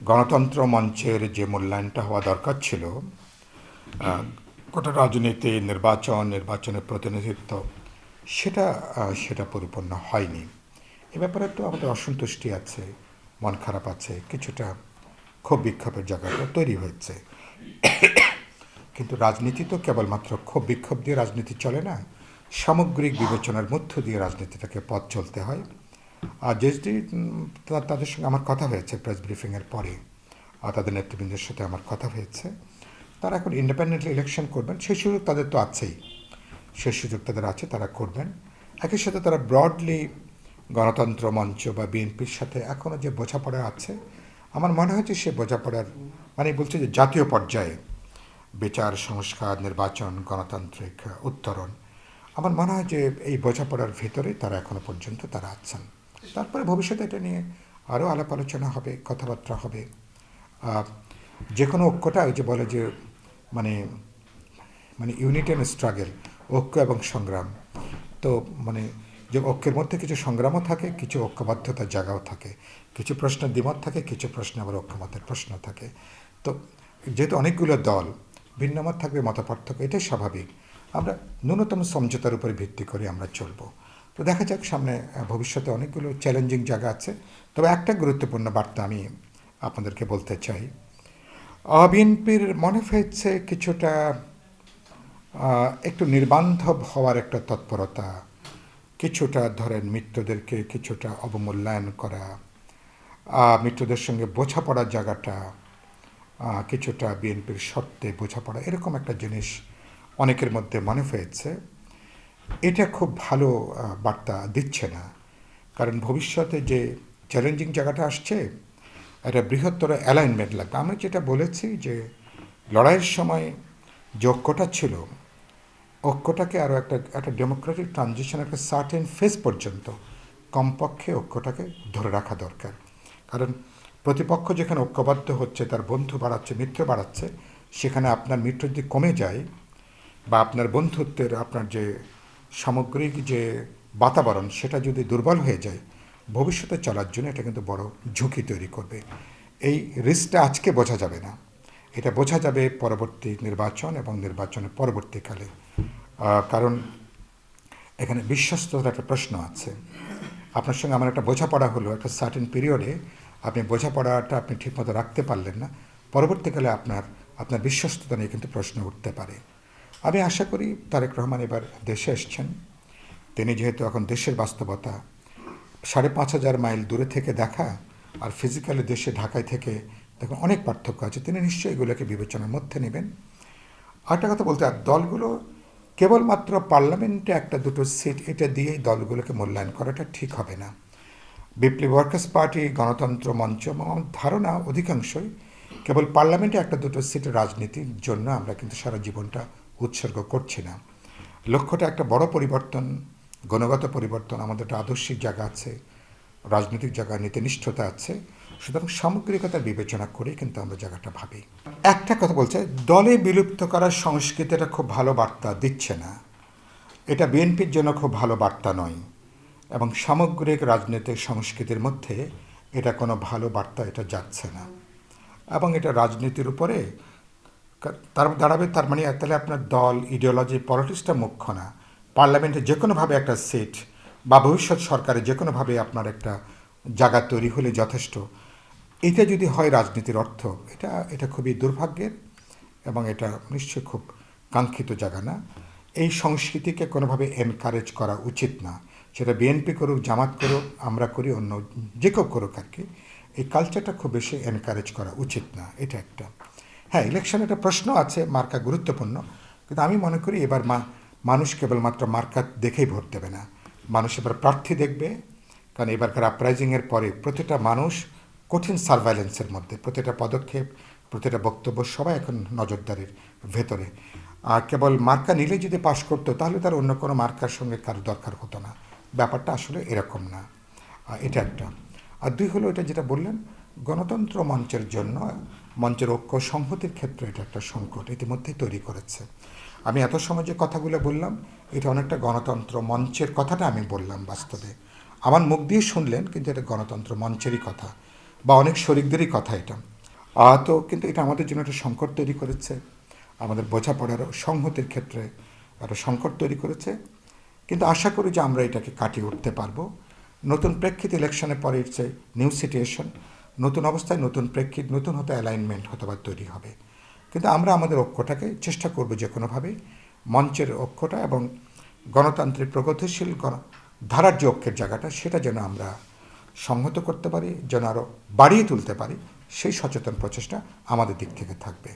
গণতন্ত্র মঞ্চের যে মূল্যায়নটা হওয়া দরকার ছিল, গোটা রাজনীতি, নির্বাচনের প্রতিনিধিত্ব, সেটা সেটা পরিপূর্ণ হয়নি। এ ব্যাপারে তো আমাদের অসন্তুষ্টি আছে, মন খারাপ আছে, কিছুটা ক্ষোভ বিক্ষোভের জায়গাটা তৈরি হয়েছে। কিন্তু রাজনীতি তো কেবলমাত্র ক্ষোভ বিক্ষোভ দিয়ে রাজনীতি চলে না, সামগ্রিক বিবেচনার মধ্য দিয়ে রাজনীতিটাকে পথ চলতে হয়। আর যেটি তাদের সঙ্গে আমার কথা হয়েছে প্রেস ব্রিফিংয়ের পরে, তাদের নেতৃবৃন্দের সাথে আমার কথা হয়েছে। তারা এখন ইন্ডিপেন্ডেন্টলি ইলেকশন করবেন, সেই সুযোগ তাদের তো আছেই, সেই সুযোগ তাদের আছে, তারা করবেন। একই সাথে তারা ব্রডলি গণতন্ত্র মঞ্চ বা বিএনপির সাথে এখনও যে বোঝাপড়া আছে, আমার মনে হয়েছে সে বোঝাপড়ার মানে বলছে যে জাতীয় পর্যায়ে বিচার, সংস্কার, নির্বাচন, গণতান্ত্রিক উত্তরণ, আমার মনে হয় যে এই বোঝাপড়ার ভেতরে তারা এখনো পর্যন্ত তারা আছেন। তারপরে ভবিষ্যতে এটা নিয়ে আরও আলাপ আলোচনা হবে, কথাবার্তা হবে। যে কোনো ঐক্যটা ওই যে বলে যে মানে মানে ইউনিটি অ্যান্ড স্ট্রাগল, ঐক্য এবং সংগ্রাম। তো মানে যে ঐক্যের মধ্যে কিছু সংগ্রামও থাকে, কিছু ঐক্যবদ্ধতার জায়গাও থাকে, কিছু প্রশ্নের দ্বিমত থাকে, কিছু প্রশ্নে আবার ঐক্যমতের প্রশ্ন থাকে। তো যেহেতু অনেকগুলো দল, ভিন্ন মত থাকবে, মত পার্থক্য, এটাই স্বাভাবিক। আমরা ন্যূনতম সমঝোতার উপরে ভিত্তি করে আমরা চলব। তো দেখা যাক সামনে ভবিষ্যতে অনেকগুলো চ্যালেঞ্জিং জায়গা আছে। তবে একটা গুরুত্বপূর্ণ বার্তা আমি আপনাদেরকে বলতে চাই। বিএনপির মনে হয়েছে কিছুটা একটু নির্বান্ধব হওয়ার একটা তৎপরতা, কিছুটা ধরেন মৃত্যুদেরকে কিছুটা অবমূল্যায়ন করা, মৃত্যুদের সঙ্গে বোঝাপড়ার জায়গাটা কিছুটা বিএনপির শর্তে বোঝাপড়া, এরকম একটা জিনিস অনেকের মধ্যে মনে হয়েছে। এটা খুব ভালো বার্তা দিচ্ছে না, কারণ ভবিষ্যতে যে চ্যালেঞ্জিং জায়গাটা আসছে, একটা বৃহত্তর অ্যালাইনমেন্ট লাগবে। আমি যেটা বলেছি যে লড়াইয়ের সময় যে ঐক্যটা ছিল, ঐক্যটাকে আরও একটা একটা ডেমোক্রেটিক ট্রানজিশন, একটা সার্টেন ফেজ পর্যন্ত কমপক্ষে ঐক্যটাকে ধরে রাখা দরকার। কারণ প্রতিপক্ষ যেখানে ঐক্যবদ্ধ হচ্ছে, তার বন্ধু বাড়াচ্ছে, মিত্র বাড়াচ্ছে, সেখানে আপনার মিত্র যদি কমে যায় বা আপনার বন্ধুত্বের আপনার যে সামগ্রিক যে বাতাবরণ, সেটা যদি দুর্বল হয়ে যায়, ভবিষ্যতে চলার জন্য এটা কিন্তু বড় ঝুঁকি তৈরি করবে। এই রিস্কটা আজকে বোঝা যাবে না, এটা বোঝা যাবে পরবর্তী নির্বাচন এবং নির্বাচনের পরবর্তীকালে। কারণ এখানে বিশ্বস্ততার একটা প্রশ্ন আছে। আপনার সঙ্গে আমার একটা বোঝাপড়া হলো একটা সার্টেন পিরিয়ডে, আপনি বোঝাপড়াটা আপনি ঠিকমতো রাখতে পারলেন না, পরবর্তীকালে আপনার আপনার বিশ্বস্ততা নিয়ে কিন্তু প্রশ্ন উঠতে পারে। আমি আশা করি তারেক রহমান এবার দেশে এসছেন, তিনি যেহেতু এখন দেশের বাস্তবতা 5,500 মাইল দূরে থেকে দেখা আর ফিজিক্যালি দেশে ঢাকায় থেকে দেখুন অনেক পার্থক্য আছে, তিনি নিশ্চয়ই এগুলোকে বিবেচনার মধ্যে নেবেন। আরেকটা কথা বলতে, আর দলগুলো কেবলমাত্র পার্লামেন্টে একটা দুটো সিট এটা দিয়েই দলগুলোকে মূল্যায়ন করাটা ঠিক হবে না। বিপ্লবী ওয়ার্কার্স পার্টি, গণতন্ত্র মঞ্চ এবং আমার ধারণা অধিকাংশই কেবল পার্লামেন্টে একটা দুটো সিটের রাজনীতির জন্য আমরা কিন্তু সারা জীবনটা উৎসর্গ করছি না। লক্ষ্যটা একটা বড় পরিবর্তন, গুণগত পরিবর্তন। আমাদের একটা আদর্শিক জায়গা আছে, রাজনৈতিক জায়গা, নীতিনিষ্ঠতা আছে। সুতরাং সামগ্রিকতার বিবেচনা করে কিন্তু আমরা জায়গাটা ভাবি। একটা কথা বলছে, দলে বিলুপ্ত করার সংস্কৃতিটা খুব ভালো বার্তা দিচ্ছে না, এটা বিএনপির জন্য খুব ভালো বার্তা নয়, এবং সামগ্রিক রাজনৈতিক সংস্কৃতির মধ্যে এটা কোনো ভালো বার্তা এটা যাচ্ছে না, এবং এটা রাজনীতির উপরে তার দাঁড়াবে। তার মানে তাহলে আপনার দল, ইডিওলজি, পলিটিক্সটা মুখ্য না, পার্লামেন্টে যে কোনোভাবে একটা সিট বা ভবিষ্যৎ সরকারে যে কোনোভাবে আপনার একটা জায়গা তৈরি হলে যথেষ্ট। এটা যদি হয় রাজনীতির অর্থ, এটা এটা খুবই দুর্ভাগ্যের, এবং এটা নিশ্চয়ই খুব কাঙ্ক্ষিত জায়গা না। এই সংস্কৃতিকে কোনোভাবে এনকারেজ করা উচিত না, সেটা বিএনপি করুক, জামাত করুক, আমরা করি, অন্য যে কেউ করুক আর কি। এই কালচারটা খুব বেশি এনকারেজ করা উচিত না, এটা একটা। হ্যাঁ, ইলেকশনে একটা প্রশ্ন আছে, মার্কা গুরুত্বপূর্ণ, কিন্তু আমি মনে করি এবার মানুষ কেবলমাত্র মার্কা দেখেই ভোট দেবে না, মানুষ এবার প্রার্থী দেখবে। কারণ এবারকার আপরাইজিংয়ের পরে প্রতিটা মানুষ কঠিন সার্ভাইলেন্সের মধ্যে, প্রতিটা পদক্ষেপ, প্রতিটা বক্তব্য সবাই এখন নজরদারির ভেতরে। আর কেবল মার্কা নিলে যদি পাশ করতো, তাহলে তার অন্য কোনো মার্কার সঙ্গে কারো দরকার হতো না। ব্যাপারটা আসলে এরকম না। এটা একটা। আর দুই হলো এটা যেটা বললেন, গণতন্ত্র মঞ্চের জন্য মঞ্চের ঐক্য সংহতির ক্ষেত্রে এটা একটা সংকট ইতিমধ্যেই তৈরি করেছে। আমি এত সময় যে কথাগুলো বললাম, এটা অনেকটা গণতন্ত্র মঞ্চের কথাটা আমি বললাম বাস্তবে। আমার মুখ দিয়ে শুনলেন, কিন্তু এটা গণতন্ত্র মঞ্চেরই কথা বা অনেক শরিকদেরই কথা এটা। তো কিন্তু এটা আমাদের জন্য একটা সংকট তৈরি করেছে, আমাদের বোঝাপড়ার সংহতির ক্ষেত্রে একটা সংকট তৈরি করেছে। কিন্তু আশা করি যে আমরা এটাকে কাটিয়ে উঠতে পারবো। নতুন প্রেক্ষিত ইলেকশনের পরে ইটস এ নিউ সিচুয়েশন, নতুন অবস্থায় নতুন প্রেক্ষিত, নতুন হতে অ্যালাইনমেন্ট হয়তো বা তৈরি হবে। কিন্তু আমরা আমাদের ঐক্যটাকে চেষ্টা করব যে কোনোভাবেই মঞ্চের ঐক্যটা এবং গণতান্ত্রিক প্রগতিশীল ধারার যে ঐক্যের জায়গাটা, সেটা যেন আমরা সংহত করতে পারি, যেন আরও বাড়িয়ে তুলতে পারি, সেই সচেতন প্রচেষ্টা আমাদের দিক থেকে থাকবে।